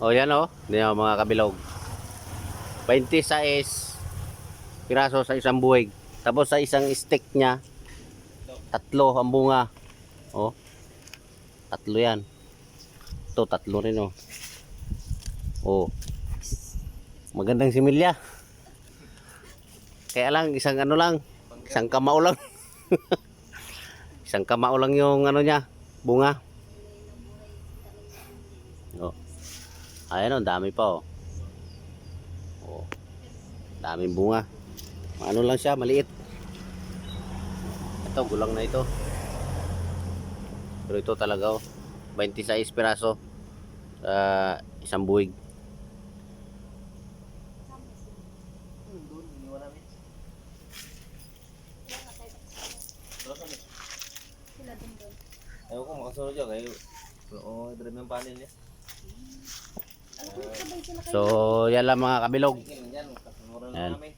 O yan o, yan mga kabilog. 26 piraso sa isang buwig. Tapos sa isang stick niya, tatlo ang bunga. O, tatlo yan. Ito, tatlo rin o. O, magandang similya. Kaya lang, isang ano lang, isang kamao lang. Isang kamao lang yung ano niya, bunga. O, ayan o, dami pa o. O, daming bunga. Ano lang siya, maliit. Ito, gulang na ito. Pero ito talaga oh, 26 piraso sa isang buwig. Ayaw ko makasunod dyan kayo. Oo, drive ng panel niya. So, yan lang mga kabilog. Yan, kasunod na Ayan. namin.